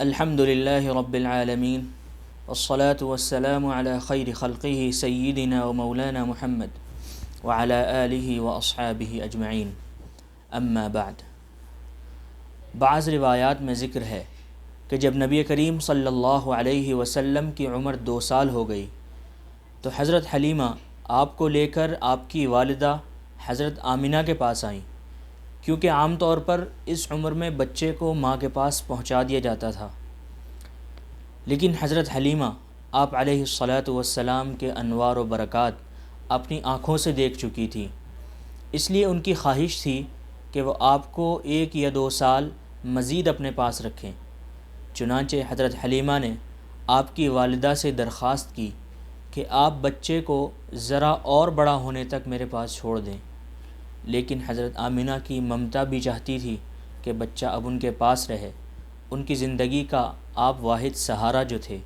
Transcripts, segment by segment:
الحمد للہ رب العالمین والصلاة والسلام علی خیر خلقہ سیدنا و مولانا محمد وعلی آلہ واصحابہ اجمعین اما بعد۔ بعض روایات میں ذکر ہے کہ جب نبی کریم صلی اللہ علیہ وسلم کی عمر 2 سال ہو گئی تو حضرت حلیمہ آپ کو لے کر آپ کی والدہ حضرت آمنہ کے پاس آئیں، کیونکہ عام طور پر اس عمر میں بچے کو ماں کے پاس پہنچا دیا جاتا تھا، لیکن حضرت حلیمہ آپ علیہ الصلاۃ والسلام کے انوار و برکات اپنی آنکھوں سے دیکھ چکی تھی، اس لیے ان کی خواہش تھی کہ وہ آپ کو 1 یا 2 سال مزید اپنے پاس رکھیں۔ چنانچہ حضرت حلیمہ نے آپ کی والدہ سے درخواست کی کہ آپ بچے کو ذرا اور بڑا ہونے تک میرے پاس چھوڑ دیں، لیکن حضرت آمنہ کی ممتا بھی چاہتی تھی کہ بچہ اب ان کے پاس رہے، ان کی زندگی کا آپ واحد سہارا جو تھے۔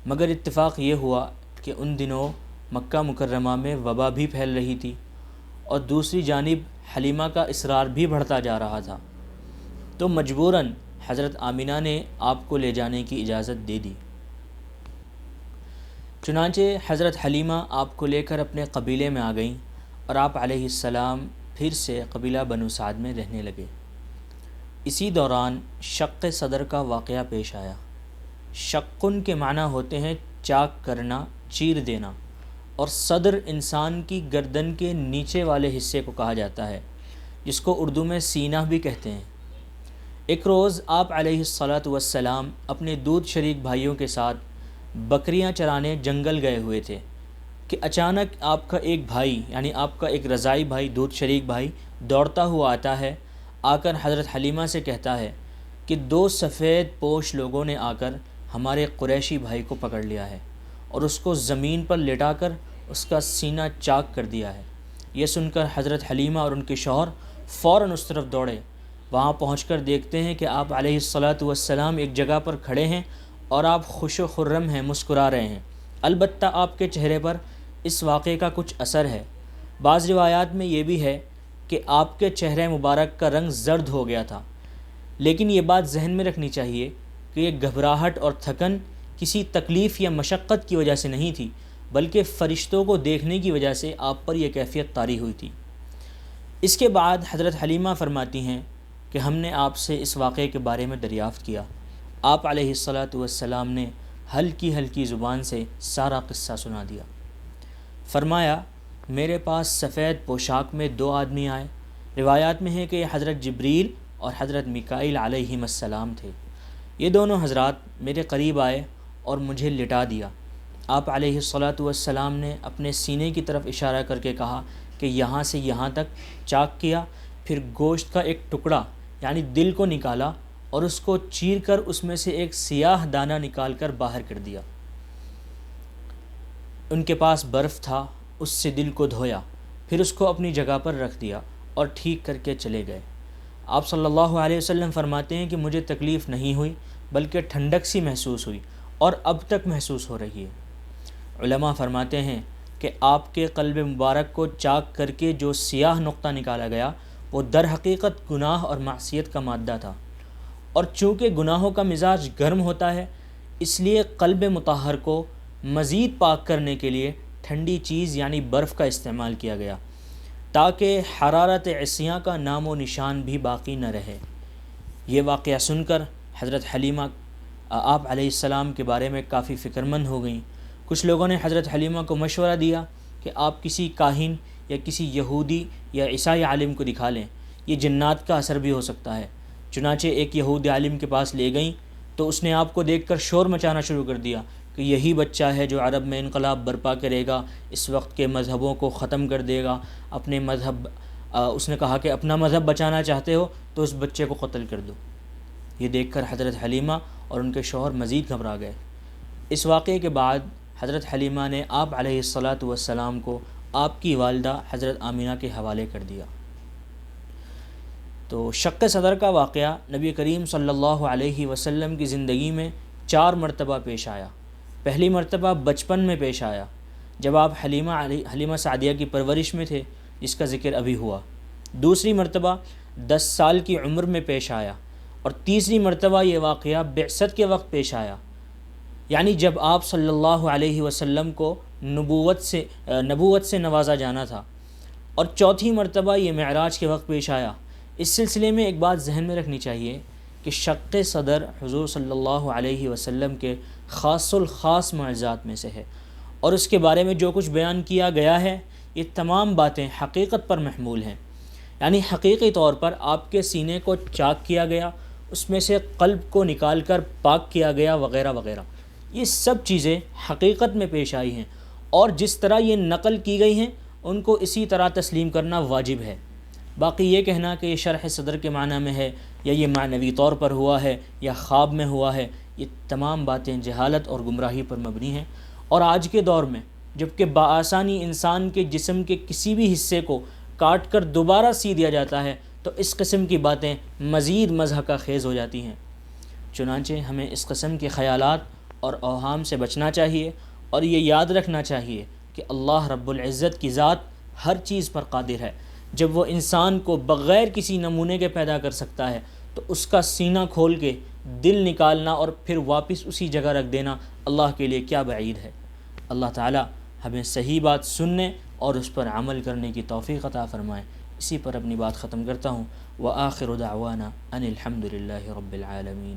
مگر اتفاق یہ ہوا کہ ان دنوں مکہ مکرمہ میں وبا بھی پھیل رہی تھی اور دوسری جانب حلیمہ کا اصرار بھی بڑھتا جا رہا تھا، تو مجبوراً حضرت آمنہ نے آپ کو لے جانے کی اجازت دے دی۔ چنانچہ حضرت حلیمہ آپ کو لے کر اپنے قبیلے میں آ گئیں اور آپ علیہ السلام پھر سے قبیلہ بنو سعد میں رہنے لگے۔ اسی دوران شق صدر کا واقعہ پیش آیا۔ شقن کے معنی ہوتے ہیں چاک کرنا، چیر دینا، اور صدر انسان کی گردن کے نیچے والے حصے کو کہا جاتا ہے، جس کو اردو میں سینہ بھی کہتے ہیں۔ ایک روز آپ علیہ الصلاۃ والسلام اپنے دودھ شریک بھائیوں کے ساتھ بکریاں چرانے جنگل گئے ہوئے تھے کہ اچانک آپ کا ایک بھائی، یعنی آپ کا ایک رضاعی بھائی، دودھ شریک بھائی دوڑتا ہوا آتا ہے، آ کر حضرت حلیمہ سے کہتا ہے کہ 2 سفید پوش لوگوں نے آ کر ہمارے قریشی بھائی کو پکڑ لیا ہے اور اس کو زمین پر لٹا کر اس کا سینہ چاک کر دیا ہے۔ یہ سن کر حضرت حلیمہ اور ان کے شوہر فوراً اس طرف دوڑے۔ وہاں پہنچ کر دیکھتے ہیں کہ آپ علیہ الصلاۃ والسلام ایک جگہ پر کھڑے ہیں اور آپ خوش و خرم ہیں، مسکرا رہے ہیں، البتہ آپ کے چہرے پر اس واقعے کا کچھ اثر ہے۔ بعض روایات میں یہ بھی ہے کہ آپ کے چہرے مبارک کا رنگ زرد ہو گیا تھا، لیکن یہ بات ذہن میں رکھنی چاہیے کہ یہ گھبراہٹ اور تھکن کسی تکلیف یا مشقت کی وجہ سے نہیں تھی، بلکہ فرشتوں کو دیکھنے کی وجہ سے آپ پر یہ کیفیت طاری ہوئی تھی۔ اس کے بعد حضرت حلیمہ فرماتی ہیں کہ ہم نے آپ سے اس واقعے کے بارے میں دریافت کیا۔ آپ علیہ الصلاۃ والسلام نے ہلکی ہلکی زبان سے سارا قصہ سنا دیا۔ فرمایا، میرے پاس سفید پوشاک میں 2 آدمی آئے۔ روایات میں ہے کہ یہ حضرت جبریل اور حضرت میکائیل علیہم السلام تھے۔ یہ دونوں حضرات میرے قریب آئے اور مجھے لٹا دیا۔ آپ علیہ الصلاۃ والسلام نے اپنے سینے کی طرف اشارہ کر کے کہا کہ یہاں سے یہاں تک چاک کیا، پھر گوشت کا ایک ٹکڑا یعنی دل کو نکالا اور اس کو چیر کر اس میں سے ایک سیاہ دانہ نکال کر باہر کر دیا۔ ان کے پاس برف تھا، اس سے دل کو دھویا، پھر اس کو اپنی جگہ پر رکھ دیا اور ٹھیک کر کے چلے گئے۔ آپ صلی اللہ علیہ وسلم فرماتے ہیں کہ مجھے تکلیف نہیں ہوئی بلکہ ٹھنڈک سی محسوس ہوئی اور اب تک محسوس ہو رہی ہے۔ علماء فرماتے ہیں کہ آپ کے قلب مبارک کو چاک کر کے جو سیاہ نقطہ نکالا گیا وہ در حقیقت گناہ اور معصیت کا مادہ تھا، اور چونکہ گناہوں کا مزاج گرم ہوتا ہے اس لیے قلب مطہر کو مزید پاک کرنے کے لیے ٹھنڈی چیز یعنی برف کا استعمال کیا گیا تاکہ حرارت عصیاں کا نام و نشان بھی باقی نہ رہے۔ یہ واقعہ سن کر حضرت حلیمہ آپ علیہ السلام کے بارے میں کافی فکر مند ہو گئیں۔ کچھ لوگوں نے حضرت حلیمہ کو مشورہ دیا کہ آپ کسی کاہن یا کسی یہودی یا عیسائی عالم کو دکھا لیں، یہ جنات کا اثر بھی ہو سکتا ہے۔ چنانچہ ایک یہودی عالم کے پاس لے گئیں تو اس نے آپ کو دیکھ کر شور مچانا شروع کر دیا کہ یہی بچہ ہے جو عرب میں انقلاب برپا کرے گا، اس وقت کے مذہبوں کو ختم کر دے گا، اپنے مذہب اس نے کہا کہ اپنا مذہب بچانا چاہتے ہو تو اس بچے کو قتل کر دو۔ یہ دیکھ کر حضرت حلیمہ اور ان کے شوہر مزید گھبرا گئے۔ اس واقعے کے بعد حضرت حلیمہ نے آپ علیہ الصلاۃ والسلام کو آپ کی والدہ حضرت آمنہ کے حوالے کر دیا۔ تو شق صدر کا واقعہ نبی کریم صلی اللہ علیہ وسلم کی زندگی میں 4 مرتبہ پیش آیا۔ پہلی مرتبہ بچپن میں پیش آیا جب آپ حلیمہ سعدیہ کی پرورش میں تھے، جس کا ذکر ابھی ہوا۔ دوسری مرتبہ 10 سال کی عمر میں پیش آیا، اور تیسری مرتبہ یہ واقعہ بعثت کے وقت پیش آیا، یعنی جب آپ صلی اللہ علیہ وسلم کو نبوت سے نوازا جانا تھا، اور چوتھی مرتبہ یہ معراج کے وقت پیش آیا۔ اس سلسلے میں ایک بات ذہن میں رکھنی چاہیے کہ شق صدر حضور صلی اللہ علیہ وسلم کے خاص الخاص معجزات میں سے ہے، اور اس کے بارے میں جو کچھ بیان کیا گیا ہے یہ تمام باتیں حقیقت پر محمول ہیں، یعنی حقیقی طور پر آپ کے سینے کو چاک کیا گیا، اس میں سے قلب کو نکال کر پاک کیا گیا وغیرہ وغیرہ، یہ سب چیزیں حقیقت میں پیش آئی ہیں، اور جس طرح یہ نقل کی گئی ہیں ان کو اسی طرح تسلیم کرنا واجب ہے۔ باقی یہ کہنا کہ یہ شرح صدر کے معنی میں ہے یا یہ معنوی طور پر ہوا ہے یا خواب میں ہوا ہے، یہ تمام باتیں جہالت اور گمراہی پر مبنی ہیں۔ اور آج کے دور میں جب کہ بآسانی انسان کے جسم کے کسی بھی حصے کو کاٹ کر دوبارہ سی دیا جاتا ہے تو اس قسم کی باتیں مزید مضحکہ خیز ہو جاتی ہیں۔ چنانچہ ہمیں اس قسم کے خیالات اور اوہام سے بچنا چاہیے، اور یہ یاد رکھنا چاہیے کہ اللہ رب العزت کی ذات ہر چیز پر قادر ہے۔ جب وہ انسان کو بغیر کسی نمونے کے پیدا کر سکتا ہے تو اس کا سینہ کھول کے دل نکالنا اور پھر واپس اسی جگہ رکھ دینا اللہ کے لیے کیا بعید ہے۔ اللہ تعالی ہمیں صحیح بات سننے اور اس پر عمل کرنے کی توفیق عطا فرمائے۔ اسی پر اپنی بات ختم کرتا ہوں۔ وآخر دعوانا ان الحمد للہ رب العالمین۔